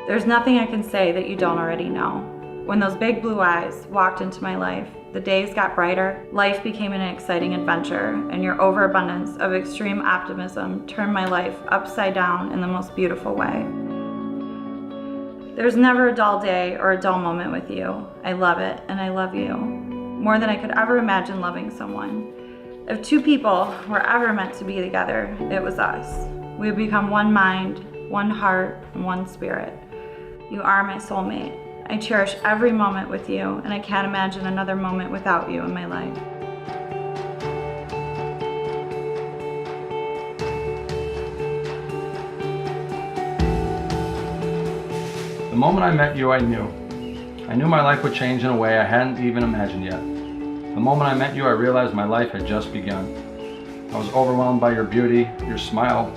There's nothing I can say that you don't already know. When those big blue eyes walked into my life, the days got brighter, life became an exciting adventure, and your overabundance of extreme optimism turned my life upside down in the most beautiful way. There's never a dull day or a dull moment with you. I love it, and I love you, more than I could ever imagine loving someone. If two people were ever meant to be together, it was us. We have become one mind, one heart, and one spirit. You are my soulmate. I cherish every moment with you, and I can't imagine another moment without you in my life. The moment I met you, I knew. I knew my life would change in a way I hadn't even imagined yet. The moment I met you, I realized my life had just begun. I was overwhelmed by your beauty, your smile,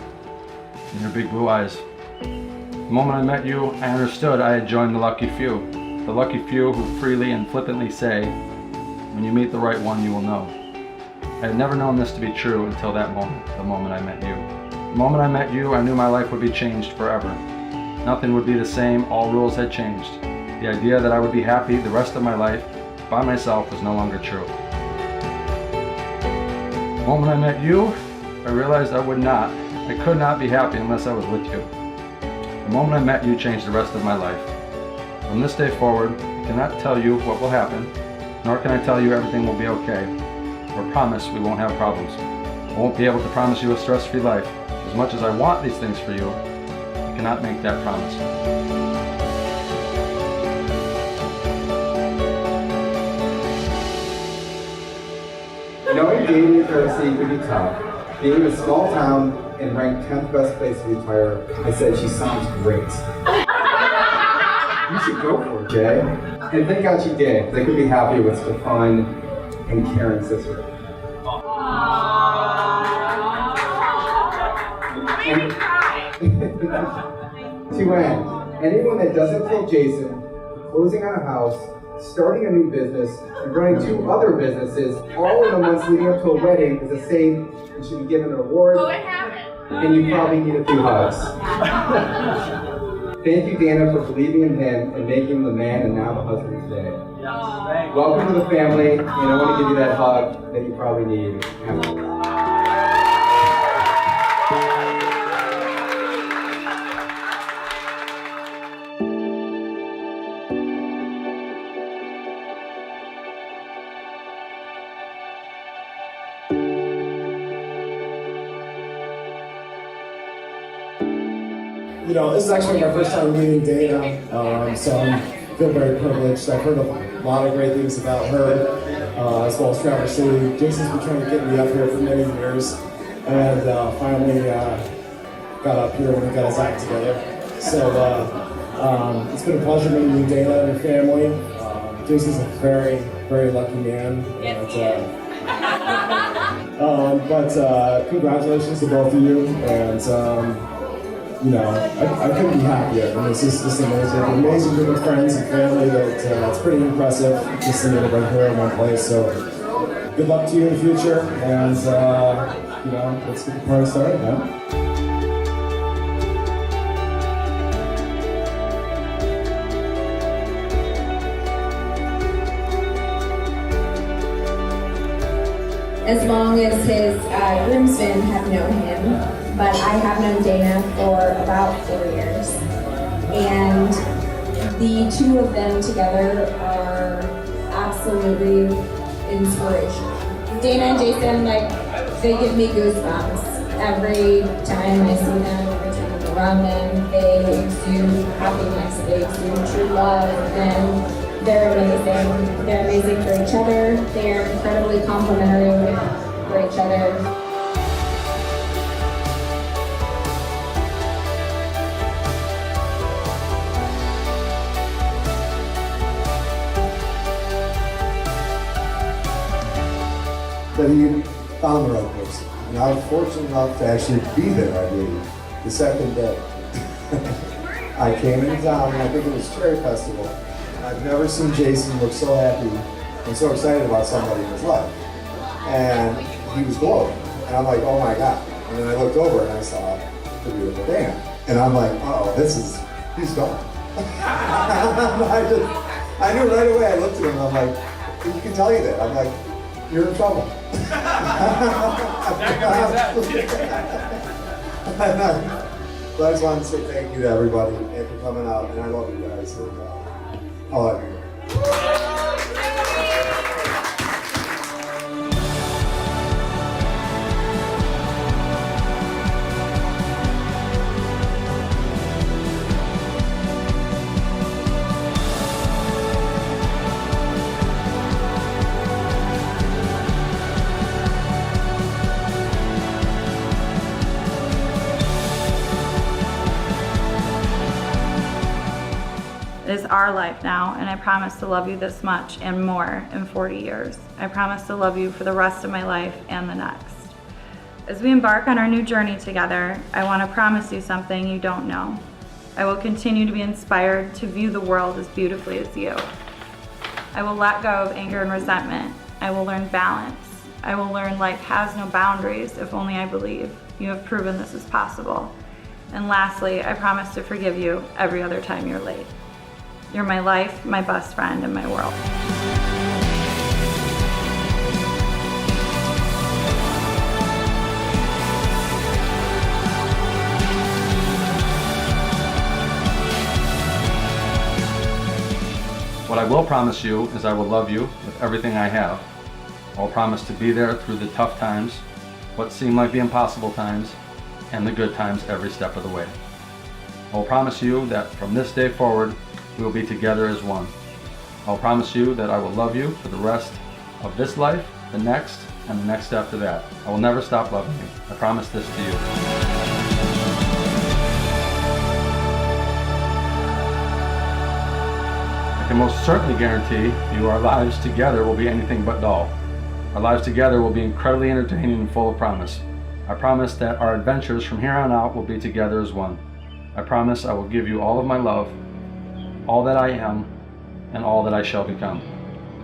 and your big blue eyes. The moment I met you, I understood I had joined the lucky few who freely and flippantly say, when you meet the right one, you will know. I had never known this to be true until that moment, the moment I met you. The moment I met you, I knew my life would be changed forever. Nothing would be the same, all rules had changed. The idea that I would be happy the rest of my life by myself was no longer true. The moment I met you, I realized I could not be happy unless I was with you. The moment I met you changed the rest of my life. From this day forward, I cannot tell you what will happen, nor can I tell you everything will be okay, or promise we won't have problems. I won't be able to promise you a stress-free life. As much as I want these things for you, I cannot make that promise. Knowing dating in Tennessee could be tough. Being in a small town and ranked 10th best place to retire, I said, she sounds great. You should go for it, Jay. And thank God she did. They could be happy with such a fun and caring sister. To end, anyone that doesn't tell Jason, closing on a house, starting a new business, and running 2 other businesses, all in the months leading up to a wedding, is the same and should be given an award. And you probably need a few hugs. Thank you, Daena, for believing in him and making him the man and now the husband today. Welcome to the family, and I want to give you that hug that you probably need. You know, this is actually my first time meeting Daena, so I feel very privileged. I've heard a lot of great things about her, as well as Traverse City. Jason's been trying to get me up here for many years, and finally got up here when we got his act together. So it's been a pleasure meeting you, Daena, and your family. Jason's a very, very lucky man. But congratulations to both of you, and you know, I couldn't be happier. I mean, it's just amazing. An amazing group of friends and family that it's pretty impressive just seeing everybody here in one place. So good luck to you in the future, and you know, let's get the party started, man. As long as his groomsmen have known him. But I have known Daena for about 4 years. And the 2 of them together are absolutely inspirational. Daena and Jason, they give me goosebumps every time I see them, every time I'm around them. They exude happiness, they exude true love, and they're amazing. They're amazing for each other. They're incredibly complimentary for each other. That he found the right person. And I was fortunate enough to actually be there, I believe, the second day. I came in town, and I think it was Cherry Festival. I've never seen Jason look so happy and so excited about somebody in his life. And he was glowing. And I'm like, oh my God. And then I looked over and I saw the beautiful Daena. And I'm like, oh, he's gone. I knew right away. I looked at him and I'm like, you can tell you that. I'm like, you're in trouble. So I just wanted to say thank you to everybody and for coming out, and I love you guys. And, I love you. It is our life now, and I promise to love you this much and more in 40 years. I promise to love you for the rest of my life and the next. As we embark on our new journey together, I want to promise you something you don't know. I will continue to be inspired to view the world as beautifully as you. I will let go of anger and resentment. I will learn balance. I will learn life has no boundaries if only I believe. You have proven this is possible. And lastly, I promise to forgive you every other time you're late. You're my life, my best friend, and my world. What I will promise you is I will love you with everything I have. I will promise to be there through the tough times, what seem like the impossible times, and the good times every step of the way. I will promise you that from this day forward, we will be together as one. I'll promise you that I will love you for the rest of this life, the next, and the next after that. I will never stop loving you. I promise this to you. I can most certainly guarantee you our lives together will be anything but dull. Our lives together will be incredibly entertaining and full of promise. I promise that our adventures from here on out will be together as one. I promise I will give you all of my love, all that I am, and all that I shall become.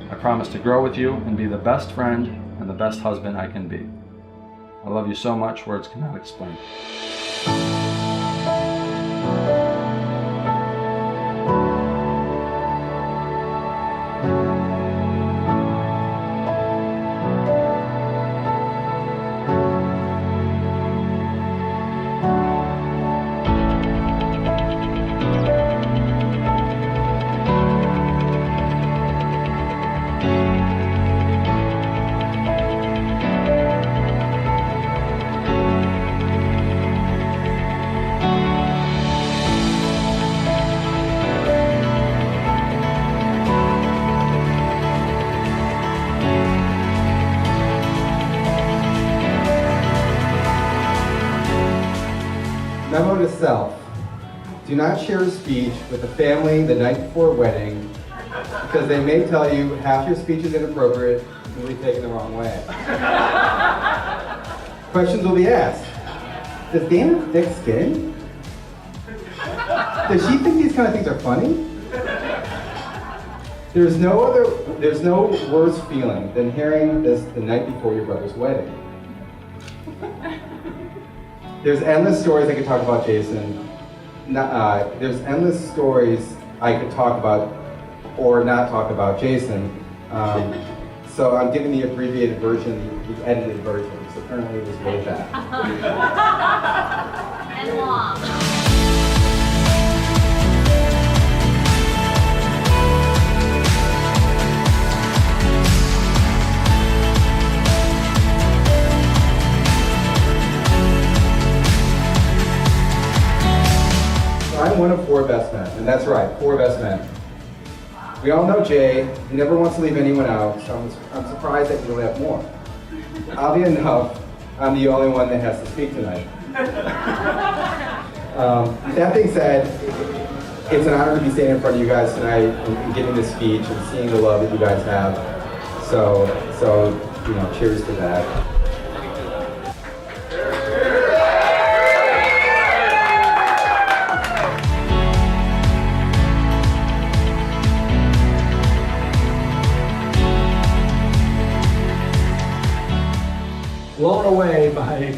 I promise to grow with you and be the best friend and the best husband I can be. I love you so much, words cannot explain. Memo to self. Do not share a speech with the family the night before a wedding because they may tell you half your speech is inappropriate and will be taken the wrong way. Questions will be asked. Does Daena have thick skin? Does she think these kind of things are funny? There's no worse feeling than hearing this the night before your brother's wedding. There's endless stories I could talk about Jason. There's endless stories I could talk about or not talk about Jason. So I'm giving the abbreviated version, the edited version. So currently it is way back. And long. I'm one of 4 best men, and that's right, 4 best men. We all know Jay, he never wants to leave anyone out, so I'm surprised that you don't have more. Oddly enough, I'm the only one that has to speak tonight. That being said, it's an honor to be standing in front of you guys tonight and giving this speech and seeing the love that you guys have. So cheers to that. Blown away by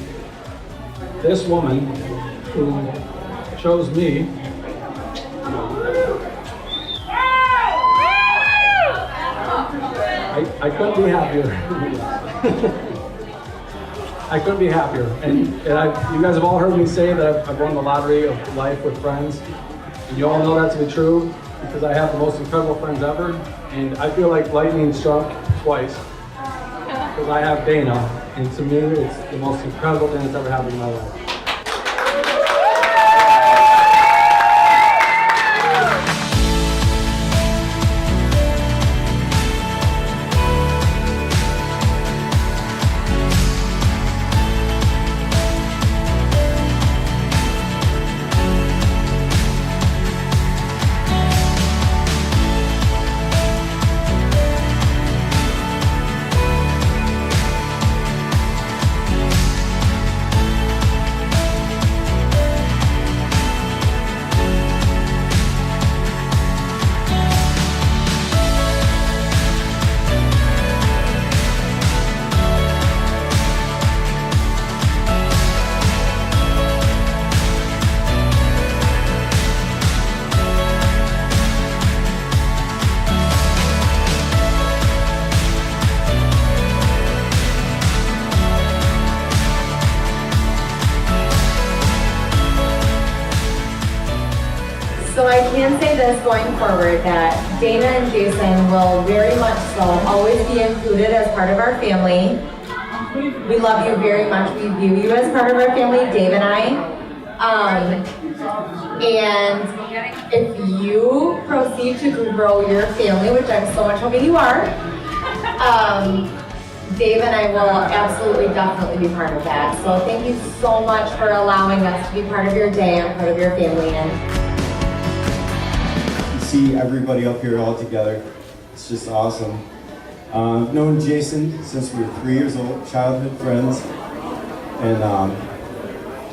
this woman who chose me I couldn't be happier. I couldn't be happier. And you guys have all heard me say that I've won the lottery of life with friends. And you all know that to be true because I have the most incredible friends ever. And I feel like lightning struck twice because I have Daena. And to me, it's the most incredible thing that's ever happened in my life. So I can say this going forward, that Daena and Jason will very much so always be included as part of our family. We love you very much. We view you as part of our family, Dave and I. And if you proceed to grow your family, which I'm so much hoping you are, Dave and I will absolutely, definitely be part of that. So thank you so much for allowing us to be part of your day and part of your family. And see everybody up here all together. It's just awesome. I've known Jason since we were 3 years old, childhood friends, and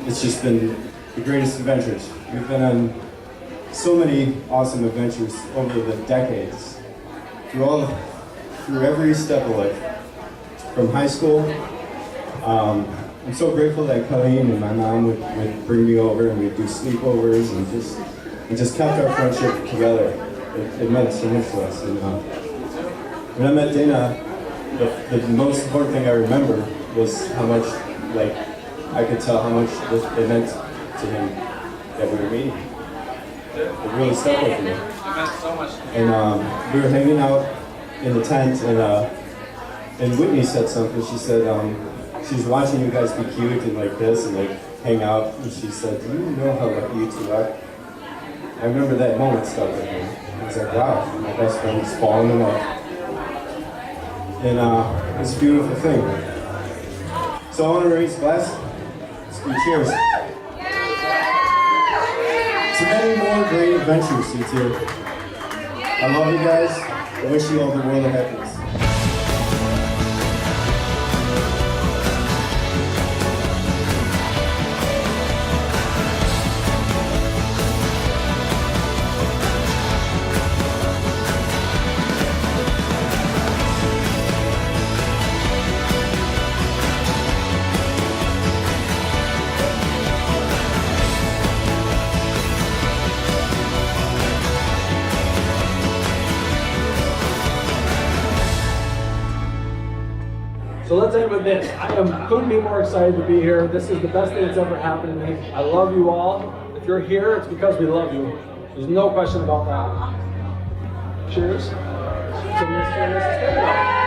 it's just been the greatest adventures. We've been on so many awesome adventures over the decades, through every step of life. From high school, I'm so grateful that Colleen and my mom would bring me over and we'd do sleepovers and just kept our friendship together. It meant so much to us. And when I met Daena, the most important thing I remember was how much, like, I could tell how much it meant to him that we were meeting. It really stuck with me. It meant so much. And we were hanging out in the tent, and Whitney said something. She said she was watching you guys be cute and like this and like hang out, and she said, "Do you know how lucky you two are?" I remember that moment stuck with me. I was like, wow, my best friend is falling in love. And it's a beautiful thing. So I want to raise a glass. Let's do cheers. To many more great adventures, you two. I love you guys. I wish you all the world of happiness. So let's end with this. Couldn't be more excited to be here. This is the best thing that's ever happened to me. I love you all. If you're here, it's because we love you. There's no question about that. Cheers. To Mr. and Mrs. Daena.